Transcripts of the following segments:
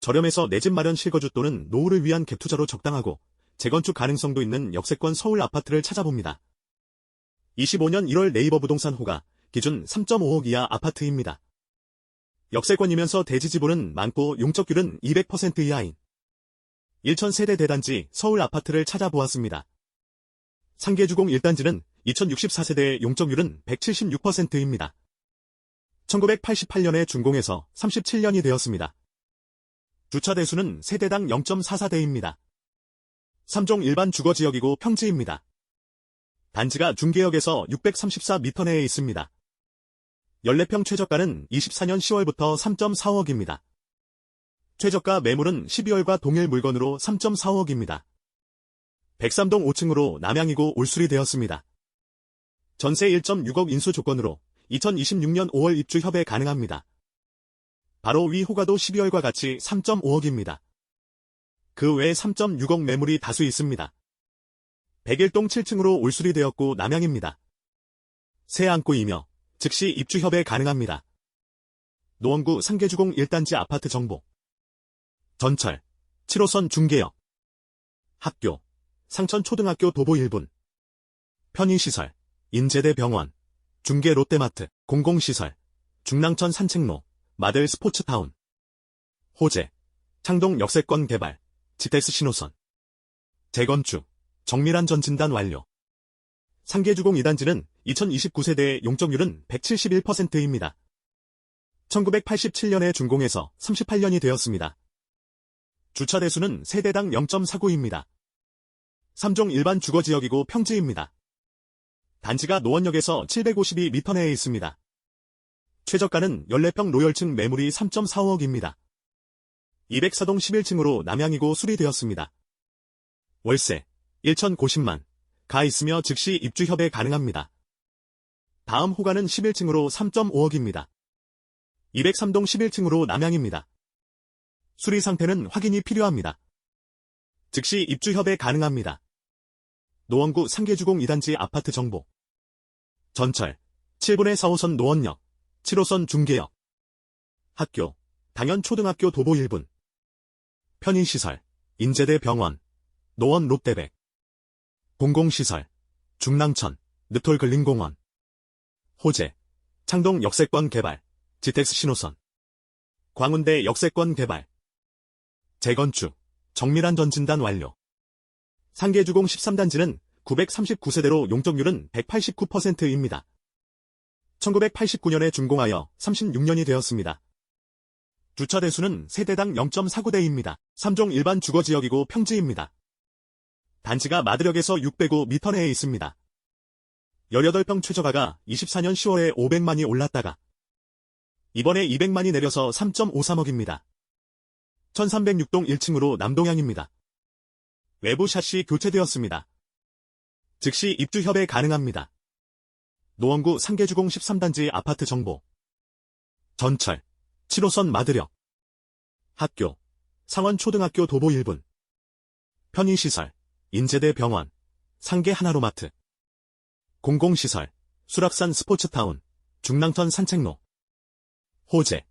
저렴해서 내 집 마련 실거주 또는 노후를 위한 갭투자로 적당하고 재건축 가능성도 있는 역세권 서울 아파트를 찾아봅니다. 25년 1월 네이버 부동산 호가 기준 3.5억 이하 아파트입니다. 역세권이면서 대지 지분은 많고 용적률은 200% 이하인 1000세대 대단지 서울 아파트를 찾아보았습니다. 상계주공 1단지는 2064세대의 용적률은 176%입니다. 1988년에 준공해서 37년이 되었습니다. 주차 대수는 세대당 0.44대입니다. 3종 일반 주거지역이고 평지입니다. 단지가 중계역에서 634m 내에 있습니다. 14평 최저가는 24년 10월부터 3.45억입니다. 최저가 매물은 12월과 동일 물건으로 3.45억입니다. 103동 5층으로 남양이고 올수리 되었습니다. 전세 1.6억 인수 조건으로 2026년 5월 입주 협의 가능합니다. 바로 위 호가도 12월과 같이 3.5억입니다. 그 외에 3.6억 매물이 다수 있습니다. 101동 7층으로 올수리 되었고 남양입니다. 새 안고이며 즉시 입주 협의 가능합니다. 노원구 상계주공 1단지 아파트 정보. 전철, 7호선 중계역. 학교, 상천초등학교 도보 1분. 편의시설, 인제대 병원, 중계 롯데마트, 공공시설, 중랑천 산책로, 마들 스포츠타운. 호재, 창동 역세권 개발, 지텍스 신호선. 재건축, 정밀한 전진단 완료. 상계주공 2단지는 2029세대의 용적률은 171%입니다. 1987년에 준공해서 38년이 되었습니다. 주차 대수는 세대당 0.49입니다. 3종 일반 주거지역이고 평지입니다. 단지가 노원역에서 752m 내에 있습니다. 최저가는 14평 로열층 매물이 3.45억입니다. 204동 11층으로 남양이고 수리되었습니다. 월세 1,090만, 가 있으며 즉시 입주 협의 가능합니다. 다음 호가는 11층으로 3.5억입니다. 203동 11층으로 남양입니다. 수리 상태는 확인이 필요합니다. 즉시 입주 협의 가능합니다. 노원구 상계주공 2단지 아파트 정보. 전철, 7분의 4호선 노원역, 7호선 중계역. 학교, 당연초등학교 도보 1분. 편의시설, 인제대 병원, 노원 롯데백. 공공시설, 중랑천, 늑톨 근린공원. 호재, 창동 역세권 개발, 지텍스 신호선. 광운대 역세권 개발. 재건축, 정밀한 전진단 완료. 상계주공 13단지는 939세대로 용적률은 189%입니다. 1989년에 준공하여 36년이 되었습니다. 주차 대수는 세대당 0.49대입니다. 3종 일반 주거지역이고 평지입니다. 단지가 마들역에서 605m 내에 있습니다. 18평 최저가가 24년 10월에 500만이 올랐다가 이번에 200만이 내려서 3.53억입니다. 1306동 1층으로 남동향입니다. 외부 샷시 교체되었습니다. 즉시 입주 협의 가능합니다. 노원구 상계주공 13단지 아파트 정보. 전철, 7호선 마들역. 학교, 상원초등학교 도보 1분. 편의시설, 인제대 병원, 상계 하나로마트. 공공시설, 수락산 스포츠타운, 중랑천 산책로. 호재,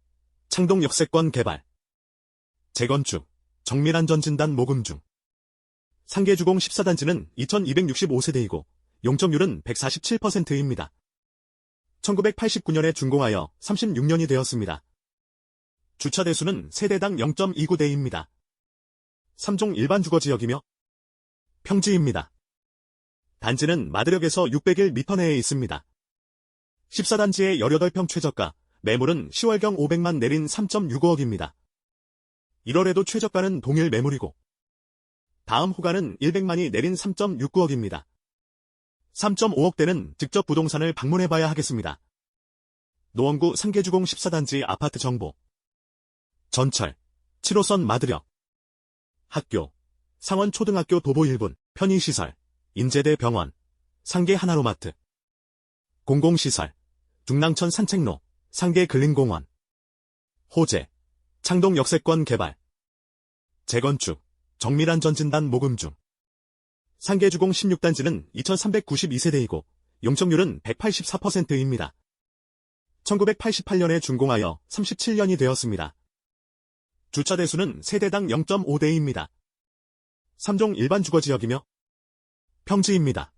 창동 역세권 개발. 재건축, 정밀한 전진단 모금 중. 상계주공 14단지는 2265세대이고 용적률은 147%입니다. 1989년에 준공하여 36년이 되었습니다. 주차 대수는 세대당 0.29대입니다. 3종 일반 주거지역이며 평지입니다. 단지는 마들역에서 601m 내에 있습니다. 14단지의 18평 최저가, 매물은 10월경 500만 내린 3.65억입니다. 1월에도 최저가는 동일 매물이고 다음 호가는 100만이 내린 3.69억입니다. 3.5억대는 직접 부동산을 방문해봐야 하겠습니다. 노원구 상계주공 14단지 아파트 정보. 전철, 7호선 마들역. 학교, 상원초등학교 도보 1분. 편의시설, 인제대 병원, 상계 하나로마트. 공공시설, 중랑천 산책로, 상계 근린공원. 호재, 창동 역세권 개발. 재건축, 정밀한 전진단 모금 중. 상계주공 16단지는 2392세대이고 용적률은 184%입니다. 1988년에 준공하여 37년이 되었습니다. 주차 대수는 세대당 0.5대입니다. 3종 일반 주거지역이며 평지입니다.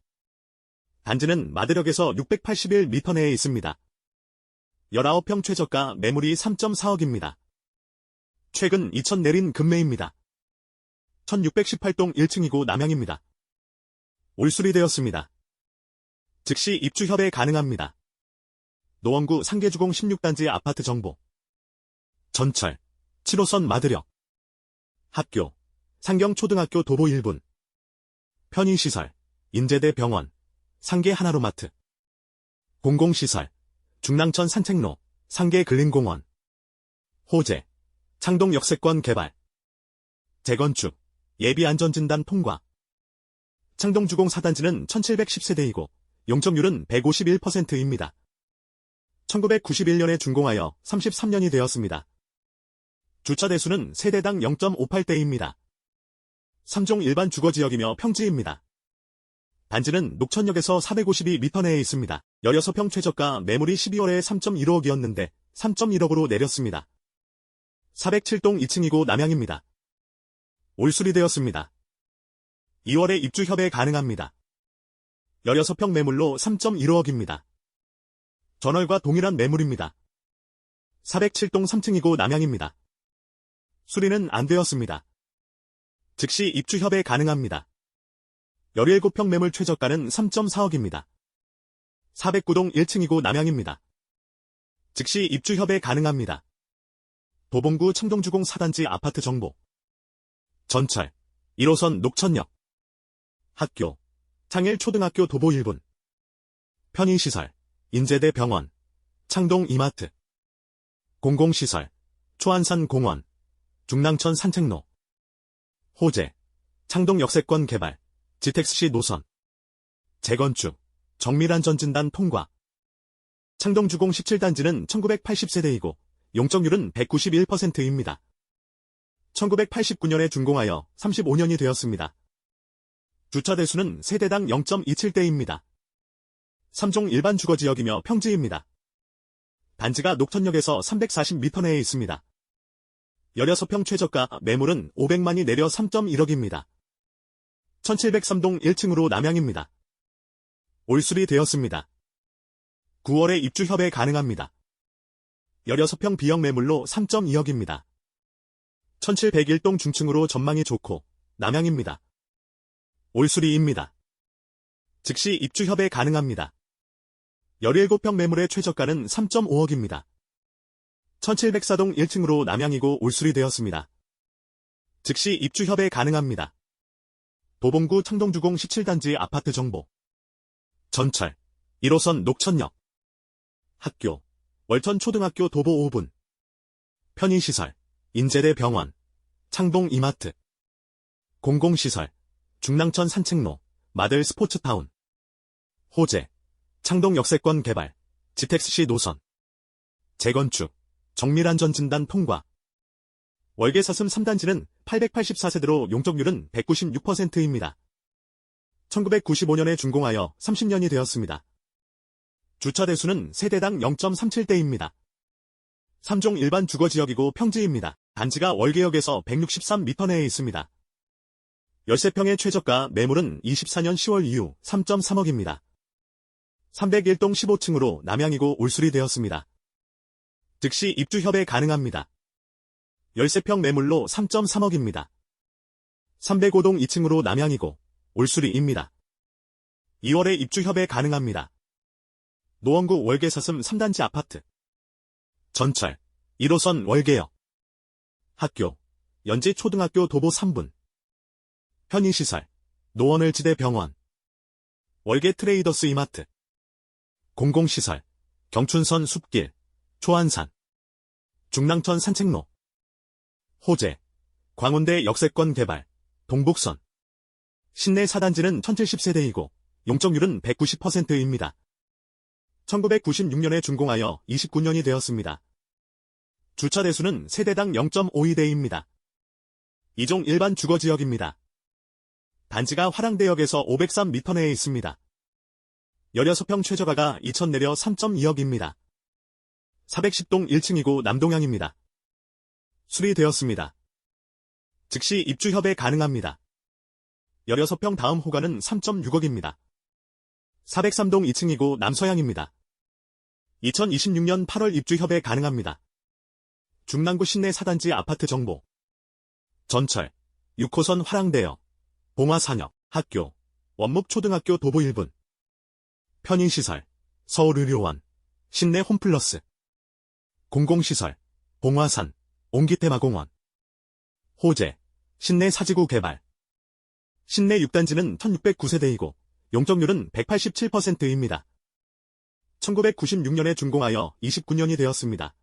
단지는 마드력에서 681m 내에 있습니다. 19평 최저가 매물이 3.4억입니다. 최근 2000 내린 급매입니다. 1618동 1층이고 남향입니다. 올수리되었습니다. 즉시 입주 협의 가능합니다. 노원구 상계주공 16단지 아파트 정보. 전철, 7호선 마드력. 학교, 상경초등학교 도보 1분. 편의시설, 인제대 병원, 상계 하나로마트. 공공시설, 중랑천 산책로, 상계 근린공원. 호재, 창동 역세권 개발. 재건축, 예비안전진단 통과. 창동주공 4단지는 1710세대이고 용적률은 151%입니다. 1991년에 준공하여 33년이 되었습니다. 주차 대수는 세대당 0.58대입니다. 3종 일반 주거지역이며 평지입니다. 단지는 녹천역에서 452m 내에 있습니다. 16평 최저가 매물이 12월에 3.15억이었는데 3.1억으로 내렸습니다. 407동 2층이고 남향입니다. 올수리되었습니다. 2월에 입주 협의 가능합니다. 16평 매물로 3.15억입니다. 전월과 동일한 매물입니다. 407동 3층이고 남향입니다. 수리는 안 되었습니다. 즉시 입주 협의 가능합니다. 17평 매물 최저가는 3.4억입니다. 409동 1층이고 남향입니다. 즉시 입주 협의 가능합니다. 도봉구 청동주공 4단지 아파트 정보. 전철, 1호선 녹천역. 학교, 창일초등학교 도보 1분. 편의시설, 인제대 병원, 창동 이마트. 공공시설, 초안산 공원, 중랑천 산책로. 호재, 창동 역세권 개발, 지택시 노선. 재건축, 정밀안전진단 통과. 창동주공 17단지는 1980세대이고 용적률은 191%입니다. 1989년에 준공하여 35년이 되었습니다. 주차 대수는 세대당 0.27대입니다. 3종 일반 주거지역이며 평지입니다. 단지가 녹천역에서 340m 내에 있습니다. 16평 최저가 매물은 500만이 내려 3.1억입니다. 1703동 1층으로 남향입니다. 올수리 되었습니다. 9월에 입주 협의 가능합니다. 16평 B형 매물로 3.2억입니다. 1701동 중층으로 전망이 좋고 남향입니다. 올수리입니다. 즉시 입주 협의 가능합니다. 17평 매물의 최저가는 3.5억입니다. 1704동 1층으로 남향이고 올수리되었습니다. 즉시 입주 협의 가능합니다. 도봉구 청동주공 17단지 아파트 정보. 전철, 1호선 녹천역. 학교, 월천초등학교 도보 5분. 편의시설, 인제대 병원, 창동 이마트. 공공시설, 중랑천 산책로, 마들 스포츠타운. 호재, 창동 역세권 개발, 지택시 노선. 재건축, 정밀안전진단 통과. 월계사슴 3단지는 884세대로 용적률은 196%입니다. 1995년에 준공하여 30년이 되었습니다. 주차 대수는 세대당 0.37대입니다. 3종 일반 주거지역이고 평지입니다. 단지가 월계역에서 163m 내에 있습니다. 13평의 최저가 매물은 24년 10월 이후 3.3억입니다. 301동 15층으로 남향이고 올수리되었습니다. 즉시 입주 협의 가능합니다. 13평 매물로 3.3억입니다. 305동 2층으로 남향이고 올수리입니다. 2월에 입주 협의 가능합니다. 노원구 월계사슴 3단지 아파트. 전철, 1호선 월계역. 학교, 연지초등학교 도보 3분. 편의시설, 노원을지대 병원. 월계 트레이더스 이마트. 공공시설, 경춘선 숲길, 초안산. 중랑천 산책로. 호재, 광운대 역세권 개발, 동북선. 신내 4단지는 1070세대이고 용적률은 190%입니다. 1996년에 준공하여 29년이 되었습니다. 주차 대수는 세대당 0.52대입니다. 2종 일반 주거지역입니다. 단지가 화랑대역에서 503m 내에 있습니다. 16평 최저가가 2000 내려 3.2억입니다. 410동 1층이고 남동향입니다. 수리되었습니다. 즉시 입주 협의 가능합니다. 16평 다음 호가는 3.6억입니다. 403동 2층이고 남서향입니다. 2026년 8월 입주 협의 가능합니다. 중랑구 신내 4단지 아파트 정보. 전철, 6호선 화랑대역, 봉화산역, 학교, 원목초등학교 도보 1분. 편의시설, 서울의료원, 신내 홈플러스. 공공시설, 봉화산, 옹기테마공원. 호재, 신내 사지구 개발. 신내 6단지는 1609세대이고 용적률은 187%입니다. 1996년에 준공하여 29년이 되었습니다.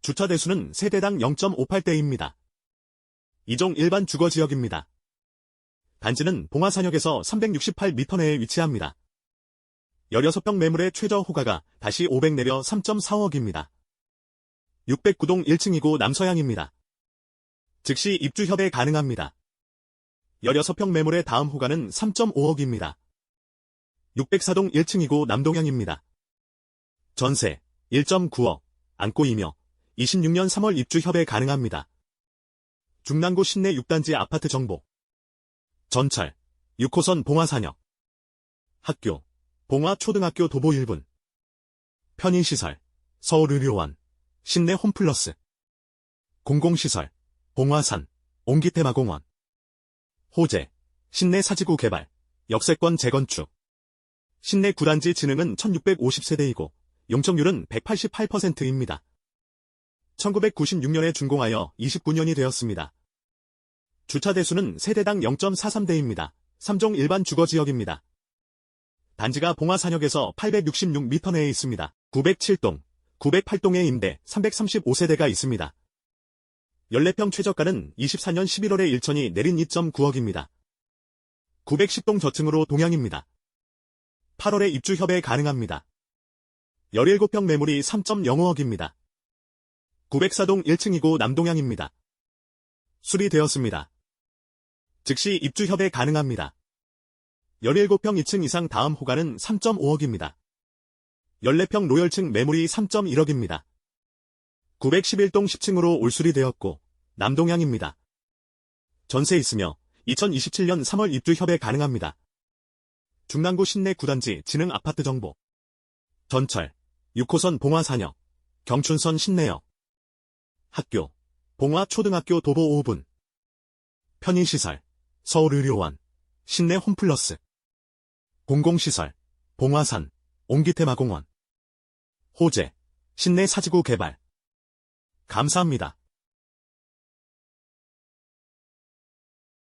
주차 대수는 세대당 0.58대입니다. 2종 일반 주거지역입니다. 단지는 봉화산역에서 368m 내에 위치합니다. 16평 매물의 최저 호가가 다시 500 내려 3.45억입니다. 609동 1층이고 남서향입니다. 즉시 입주 협의 가능합니다. 16평 매물의 다음 호가는 3.5억입니다. 604동 1층이고 남동향입니다. 전세 1.9억, 안고이며 26년 3월 입주 협의 가능합니다. 중랑구 신내 6단지 아파트 정보. 전철, 6호선 봉화산역. 학교, 봉화초등학교 도보 1분. 편의시설, 서울의료원, 신내 홈플러스. 공공시설, 봉화산, 옹기테마공원. 호재, 신내 사지구 개발, 역세권 재건축. 신내 9단지 진흥은 1650세대이고 용적률은 188%입니다. 1996년에 준공하여 29년이 되었습니다. 주차 대수는 세대당 0.43대입니다. 3종 일반 주거지역입니다. 단지가 봉화산역에서 866m 내에 있습니다. 907동, 908동의 임대 335세대가 있습니다. 14평 최저가는 24년 11월에 일천이 내린 2.9억입니다. 910동 저층으로 동향입니다. 8월에 입주 협의 가능합니다. 17평 매물이 3.05억입니다. 904동 1층이고 남동향입니다. 수리되었습니다. 즉시 입주 협의 가능합니다. 17평 2층 이상 다음 호가는 3.5억입니다. 14평 로열층 매물이 3.1억입니다. 911동 10층으로 올수리되었고 남동향입니다. 전세 있으며 2027년 3월 입주 협의 가능합니다. 중랑구 신내 9단지 진흥 아파트 정보. 전철, 6호선 봉화산역, 경춘선 신내역. 학교, 봉화초등학교 도보 5분. 편의시설, 서울의료원, 신내 홈플러스. 공공시설, 봉화산, 옹기테마공원. 호재, 신내 사지구 개발. 감사합니다.